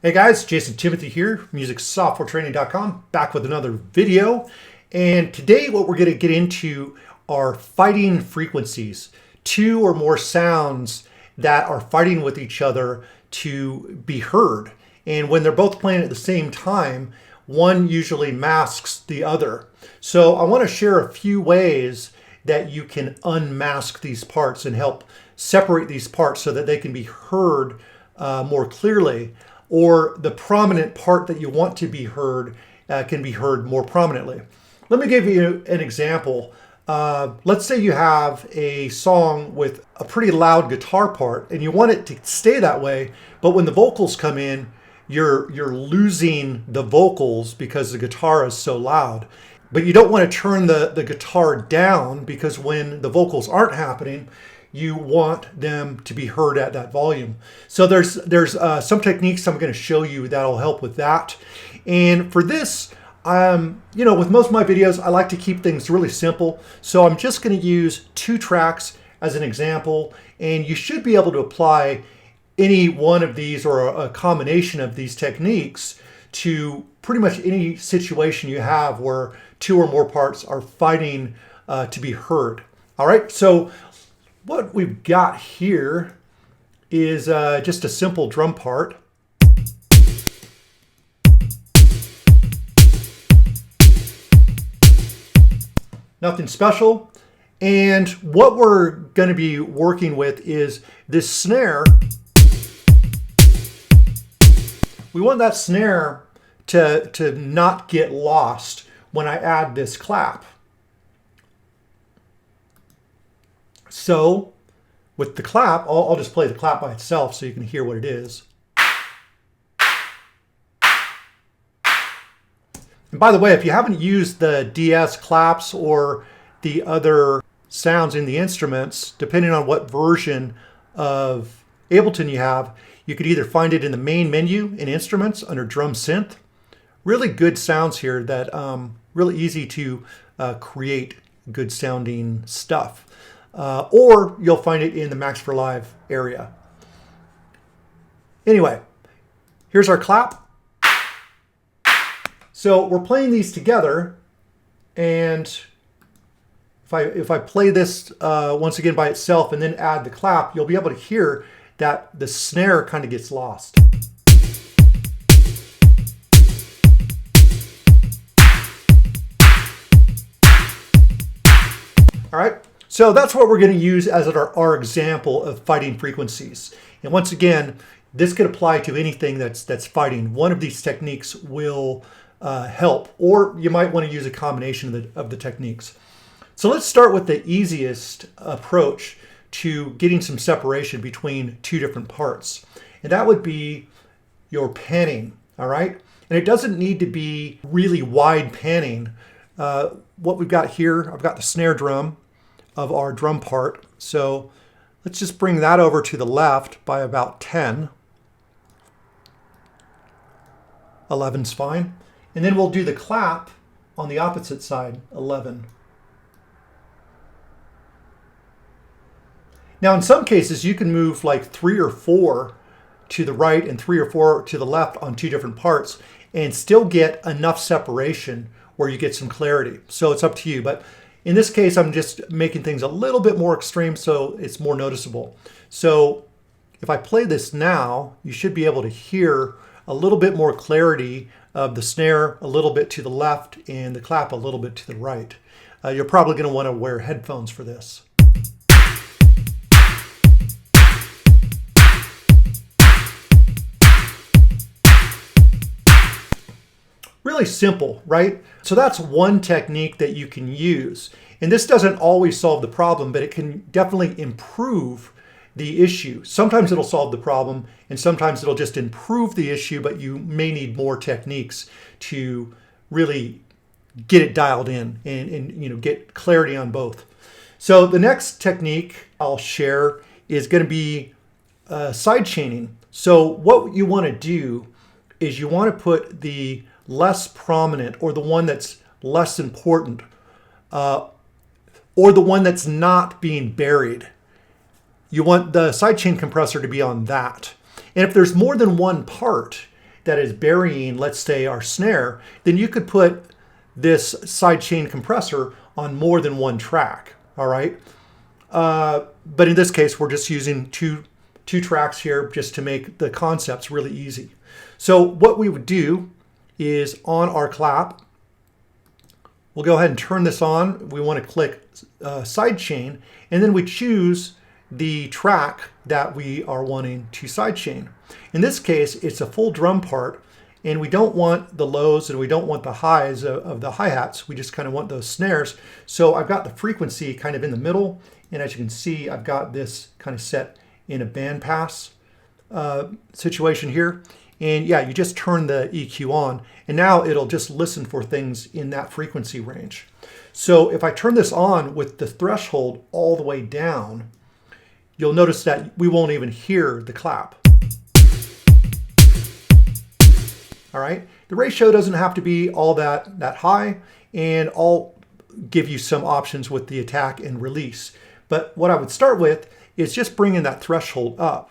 Hey guys, Jason Timothy here, musicsoftwaretraining.com, back with another video. And today what we're going to get into are fighting frequencies, two or more sounds that are fighting with each other to be heard. And when they're both playing at the same time, one usually masks the other. So I want to share a few ways that you can unmask these parts and help separate these parts so that they can be heard more clearly, or the prominent part that you want to be heard can be heard more prominently. Let me give you an example. Let's say you have a song with a pretty loud guitar part and you want it to stay that way, but when the vocals come in, you're losing the vocals because the guitar is so loud. But you don't want to turn the guitar down, because when the vocals aren't happening, you want them to be heard at that volume. So there's some techniques I'm going to show you that'll help with that. And for this, with most of my videos, I like to keep things really simple. So I'm just going to use 2 tracks as an example, and you should be able to apply any one of these or a combination of these techniques to pretty much any situation you have where 2 or more parts are fighting to be heard. All right, so what we've got here is just a simple drum part. Nothing special. And what we're going to be working with is this snare. We want that snare to not get lost when I add this clap. So with the clap, I'll just play the clap by itself so you can hear what it is. And by the way, if you haven't used the DS claps or the other sounds in the instruments, depending on what version of Ableton you have, you could either find it in the main menu in Instruments under Drum Synth. Really good sounds here that really easy to create good sounding stuff. Or you'll find it in the Max for Live area. Anyway, here's our clap. So we're playing these together, and if I play this once again by itself and then add the clap, you'll be able to hear that the snare kind of gets lost. All right. So that's what we're going to use as our example of fighting frequencies. And once again, this could apply to anything that's fighting. One of these techniques will help, or you might want to use a combination of the techniques. So let's start with the easiest approach to getting some separation between 2 different parts. And that would be your panning, all right? And it doesn't need to be really wide panning. What we've got here, I've got the snare drum of our drum part. So let's just bring that over to the left by about 10. 11's fine. And then we'll do the clap on the opposite side, 11. Now in some cases you can move like 3 or 4 to the right and 3 or 4 to the left on 2 different parts and still get enough separation where you get some clarity. So it's up to you. But in this case, I'm just making things a little bit more extreme so it's more noticeable. So if I play this now, you should be able to hear a little bit more clarity of the snare a little bit to the left and the clap a little bit to the right. You're probably going to want to wear headphones for this. Really simple, right? So that's one technique that you can use. And this doesn't always solve the problem, but it can definitely improve the issue. Sometimes it'll solve the problem, and sometimes it'll just improve the issue, but you may need more techniques to really get it dialed in and get clarity on both. So the next technique I'll share is going to be sidechaining. So what you want to do is you want to put the less prominent, or the one that's less important, or the one that's not being buried. You want the sidechain compressor to be on that. And if there's more than one part, that is burying, let's say, our snare, then you could put this sidechain compressor on more than one track, all right? But in this case, we're just using two tracks here just to make the concepts really easy. So what we would do is on our clap, we'll go ahead and turn this on. We want to click sidechain, and then we choose the track that we are wanting to sidechain. In this case, it's a full drum part, and we don't want the lows and we don't want the highs of the hi-hats. We just kind of want those snares. So I've got the frequency kind of in the middle, and as you can see, I've got this kind of set in a bandpass situation here. And yeah, you just turn the EQ on, and now it'll just listen for things in that frequency range. So if I turn this on with the threshold all the way down, you'll notice that we won't even hear the clap. All right, the ratio doesn't have to be all that high, and I'll give you some options with the attack and release. But what I would start with is just bringing that threshold up.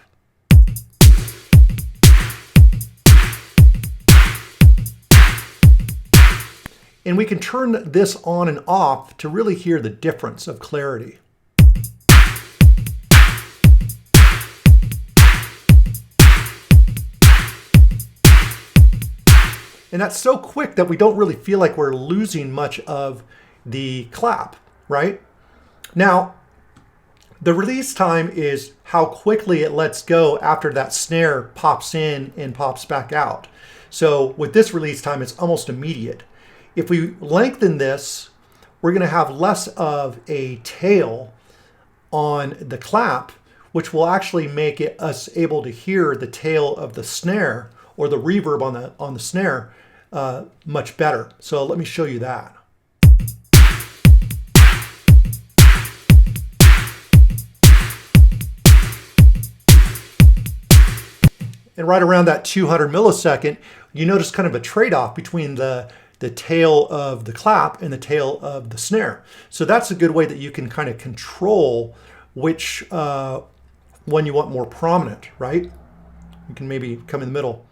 And we can turn this on and off to really hear the difference of clarity. And that's so quick that we don't really feel like we're losing much of the clap, right? Now, the release time is how quickly it lets go after that snare pops in and pops back out. So with this release time, it's almost immediate. If we lengthen this, we're going to have less of a tail on the clap, which will actually make us able to hear the tail of the snare or the reverb on the snare much better. So let me show you that. And right around that 200 millisecond, you notice kind of a trade-off between the tail of the clap and the tail of the snare. So that's a good way that you can kind of control which one you want more prominent, right? You can maybe come in the middle.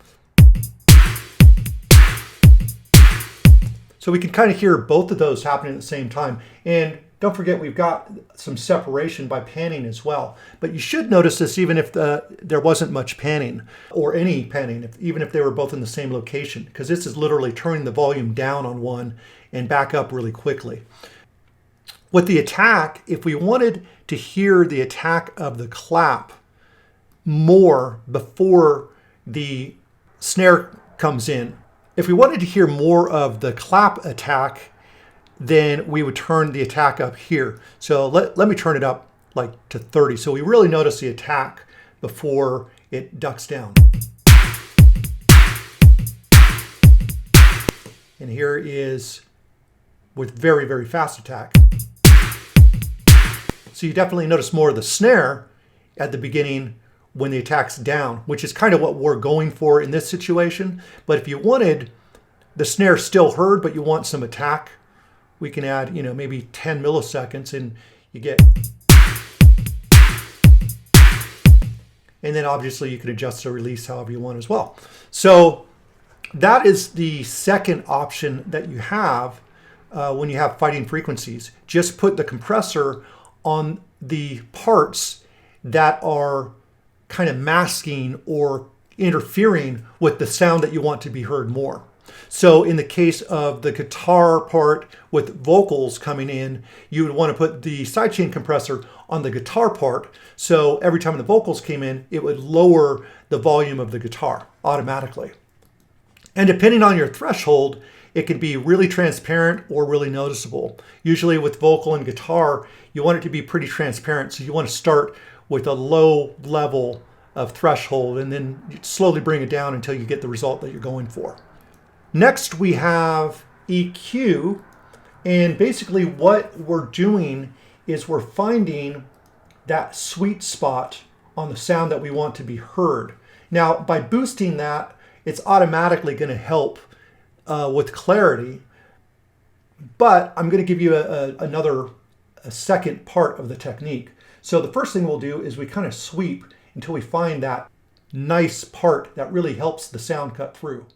So we can kind of hear both of those happening at the same time. And don't forget, we've got some separation by panning as well. But you should notice this even if there wasn't much panning or any panning, even if they were both in the same location, because this is literally turning the volume down on one and back up really quickly. With the attack, if we wanted to hear the attack of the clap more before the snare comes in, if we wanted to hear more of the clap attack, then we would turn the attack up here. So let me turn it up like to 30. So we really notice the attack before it ducks down. And here is with very, very fast attack. So you definitely notice more of the snare at the beginning when the attack's down, which is kind of what we're going for in this situation. But if you wanted the snare still heard, but you want some attack, we can add, maybe 10 milliseconds and you get. And then obviously you can adjust the release however you want as well. So that is the second option that you have when you have fighting frequencies. Just put the compressor on the parts that are kind of masking or interfering with the sound that you want to be heard more. So in the case of the guitar part with vocals coming in, you would want to put the sidechain compressor on the guitar part. So every time the vocals came in, it would lower the volume of the guitar automatically. And depending on your threshold, it could be really transparent or really noticeable. Usually with vocal and guitar, you want it to be pretty transparent. So you want to start with a low level of threshold and then slowly bring it down until you get the result that you're going for. Next, we have EQ, and basically what we're doing is we're finding that sweet spot on the sound that we want to be heard. Now, by boosting that, it's automatically going to help with clarity, but I'm going to give you a second part of the technique. So the first thing we'll do is we kind of sweep until we find that nice part that really helps the sound cut through.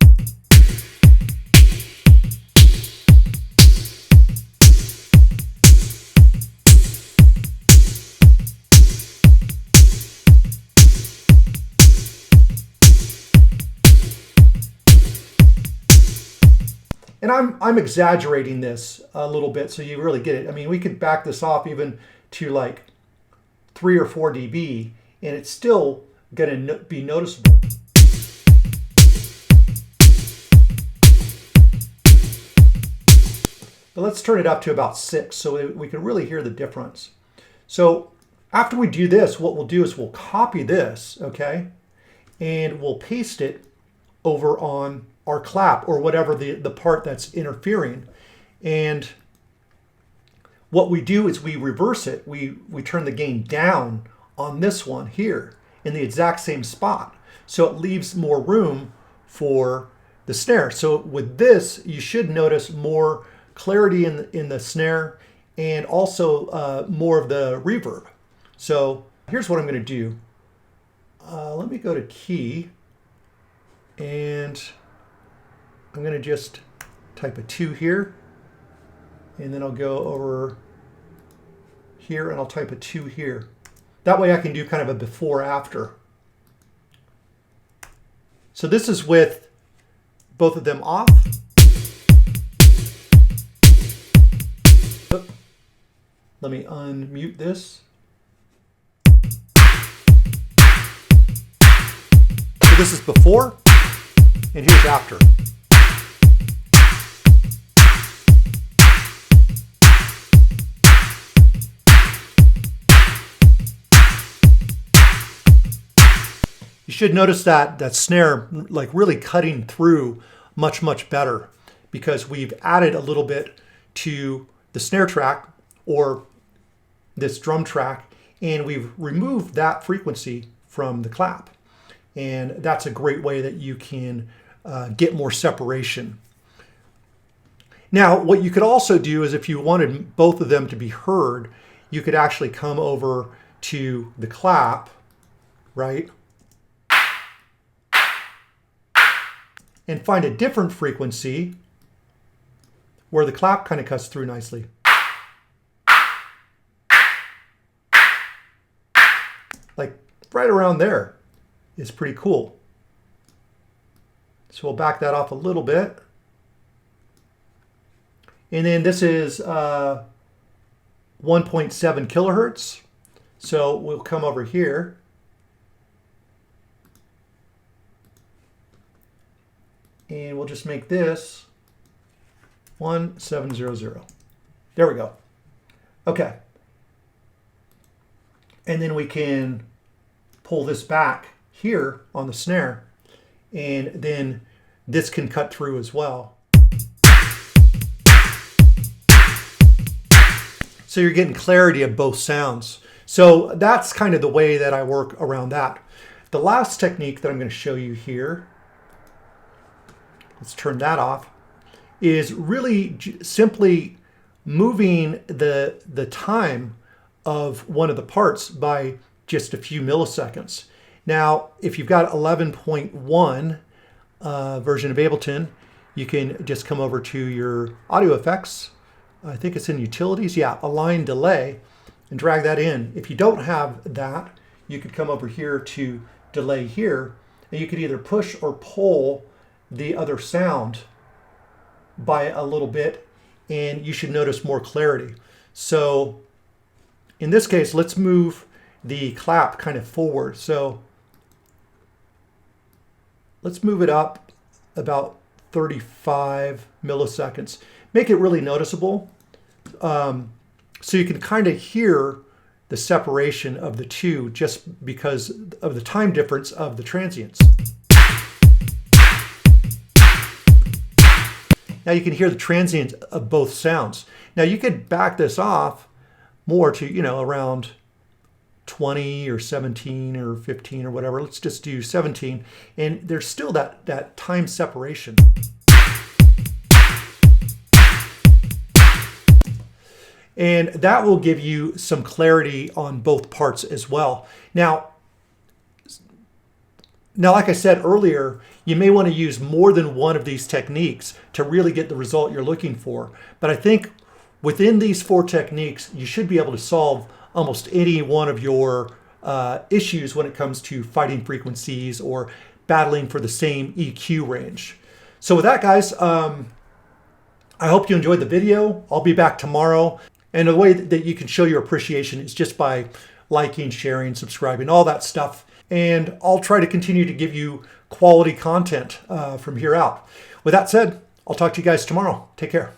And I'm exaggerating this a little bit so you really get it. I mean, we could back this off even to like 3 or 4 dB, and it's still going to be noticeable. But let's turn it up to about 6 so we can really hear the difference. So after we do this, what we'll do is we'll copy this, okay? And we'll paste it over on our clap or whatever the part that's interfering. And what we do is we reverse it. We turn the gain down on this one here in the exact same spot. So it leaves more room for the snare. So with this, you should notice more clarity in the snare and also more of the reverb. So here's what I'm going to do. Let me go to key, and I'm going to just type a 2 here, and then I'll go over here and I'll type a 2 here. That way I can do kind of a before after. So this is with both of them off. Let me unmute this. So this is before, and here's after. You should notice that snare like really cutting through much better because we've added a little bit to the snare track or this drum track, and we've removed that frequency from the clap. And that's a great way that you can get more separation. Now, what you could also do is if you wanted both of them to be heard, you could actually come over to the clap, right? And find a different frequency where the clap kind of cuts through nicely. Like right around there is pretty cool. So we'll back that off a little bit. And then this is 1.7 kilohertz. So we'll come over here. And we'll just make this 1700. There we go. Okay. And then we can pull this back here on the snare, and then this can cut through as well. So you're getting clarity of both sounds. So that's kind of the way that I work around that. The last technique that I'm going to show you here, let's turn that off, is really simply moving the time of one of the parts by just a few milliseconds. Now, if you've got 11.1 version of Ableton, you can just come over to your audio effects. I think it's in utilities. Yeah, align delay, and drag that in. If you don't have that, you could come over here to delay here, and you could either push or pull the other sound by a little bit, and you should notice more clarity. So in this case, let's move the clap kind of forward. So let's move it up about 35 milliseconds. Make it really noticeable so you can kind of hear the separation of the two just because of the time difference of the transients. Now you can hear the transient of both sounds. Now you could back this off more to, you know, around 20 or 17 or 15 or whatever. Let's just do 17. And there's still that time separation. And that will give you some clarity on both parts as well. Now, Now, like I said earlier, you may want to use more than one of these techniques to really get the result you're looking for. But I think within these 4 techniques, you should be able to solve almost any one of your issues when it comes to fighting frequencies or battling for the same EQ range. So with that, guys, I hope you enjoyed the video. I'll be back tomorrow. And the way that you can show your appreciation is just by liking, sharing, subscribing, all that stuff. And I'll try to continue to give you quality content from here out. With that said, I'll talk to you guys tomorrow. Take care.